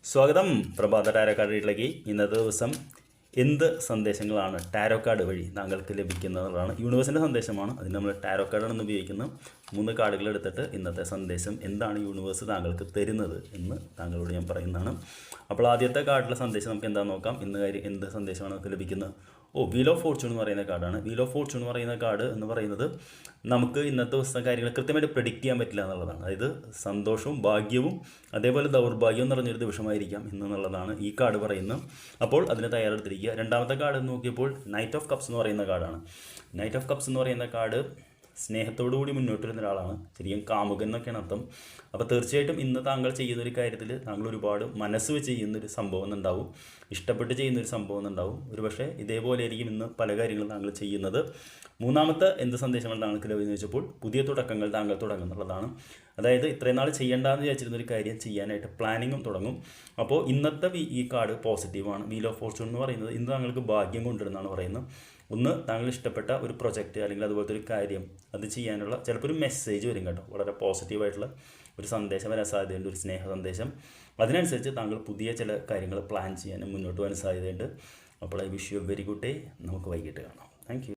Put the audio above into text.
സ്വാഗതം പ്രഭാത tarot card വീട്ടിലേക്ക്. ഇന്നത്തെ ദിവസം എന്ത് സന്ദേശങ്ങളാണ് ടാരോ കാർഡ് വഴി താങ്കൾക്ക് ലഭിക്കുന്നതാണ്? യൂണിവേഴ്സിൻ്റെ സന്ദേശമാണ്. അതിന് നമ്മൾ ടാരോ കാർഡാണെന്ന് ഉപയോഗിക്കുന്ന 3 കാർഡുകൾ എടുത്തിട്ട് ഇന്നത്തെ സന്ദേശം എന്താണ് യൂണിവേഴ്സ് താങ്കൾക്ക് തരുന്നത് എന്ന് താങ്കളോട് ഞാൻ പറയുന്നതാണ്. അപ്പോൾ ആദ്യത്തെ കാർഡിലെ സന്ദേശം നമുക്ക് എന്താണെന്ന് നോക്കാം. എന്ത് സന്ദേശമാണ് നമുക്ക് ലഭിക്കുന്നത്? വീൽ ഓഫ് ഫോർച്യൂൺ എന്ന് പറയുന്ന കാർഡാണ്. വീൽ ഓഫ് ഫോർച്യൂൺ എന്ന് പറയുന്ന കാർഡ് എന്ന് പറയുന്നത് നമുക്ക് ഇന്നത്തെ ദിവസം കാര്യങ്ങൾ കൃത്യമായിട്ട് പ്രെഡിക്റ്റ് ചെയ്യാൻ പറ്റില്ല എന്നുള്ളതാണ്. അതായത് സന്തോഷവും ഭാഗ്യവും അതേപോലെ ദൗർഭാഗ്യവും നിറഞ്ഞൊരു ദിവസമായിരിക്കാം എന്നുള്ളതാണ് ഈ കാർഡ് പറയുന്നത്. അപ്പോൾ അതിന് തയ്യാറെടുത്തിരിക്കുക. രണ്ടാമത്തെ കാർഡ് നോക്കിയപ്പോൾ നൈറ്റ് ഓഫ് കപ്സ് എന്ന് പറയുന്ന കാർഡാണ്. നൈറ്റ് ഓഫ് കപ്സ് എന്ന് പറയുന്ന കാർഡ് സ്നേഹത്തോടു കൂടി മുന്നോട്ട് വരുന്ന ഒരാളാണ്. ശരിക്കും കാമുകൻ എന്നൊക്കെയാണ് അർത്ഥം. അപ്പോൾ തീർച്ചയായിട്ടും ഇന്ന് താങ്കൾ ചെയ്യുന്നൊരു കാര്യത്തിൽ താങ്കൾ ഒരുപാട് മനസ്സ് വെച്ച് ചെയ്യുന്നൊരു സംഭവം ഉണ്ടാവും, ഇഷ്ടപ്പെട്ട് ചെയ്യുന്നൊരു സംഭവം ഉണ്ടാവും. ഒരുപക്ഷെ ഇതേപോലെ ആയിരിക്കും ഇന്ന് പല കാര്യങ്ങളും താങ്കൾ ചെയ്യുന്നത്. മൂന്നാമത്തെ എന്ത് സന്ദേശമാണ് താങ്കൾക്ക് ലഭിക്കുന്നത് വെച്ചപ്പോൾ പുതിയ തുടക്കങ്ങൾ താങ്കൾ തുടങ്ങുന്നുള്ളതാണ്. അതായത് ഇത്രയും നാൾ ചെയ്യേണ്ടെന്ന് വിചാരിച്ചിരുന്നൊരു കാര്യം ചെയ്യാനായിട്ട് പ്ലാനിങ്ങും തുടങ്ങും. അപ്പോൾ ഇന്നത്തെ ഈ കാർഡ് പോസിറ്റീവാണ്. വീൽ ഓഫ് ഫോർച്യൂൺ എന്ന് പറയുന്നത് ഇന്ന് താങ്കൾക്ക് ഭാഗ്യം കൊണ്ടുവരുന്നതാണ് പറയുന്നത്. ഒന്ന്, താങ്കൾ ഇഷ്ടപ്പെട്ട ഒരു പ്രൊജക്റ്റ് അല്ലെങ്കിൽ അതുപോലത്തെ ഒരു കാര്യം അത് ചെയ്യാനുള്ള ചിലപ്പോൾ ഒരു മെസ്സേജ് വരും കേട്ടോ. വളരെ പോസിറ്റീവായിട്ടുള്ള ഒരു സന്ദേശം വരാൻ സാധ്യതയുണ്ട്, ഒരു സ്നേഹ സന്ദേശം. അതിനനുസരിച്ച് താങ്കൾ പുതിയ ചില കാര്യങ്ങൾ പ്ലാൻ ചെയ്യാനും മുന്നോട്ട് പോകാൻ സാധ്യതയുണ്ട്. അപ്പോൾ I wish you very good day. നമുക്ക് വൈകിട്ട് കാണാം. Thank you.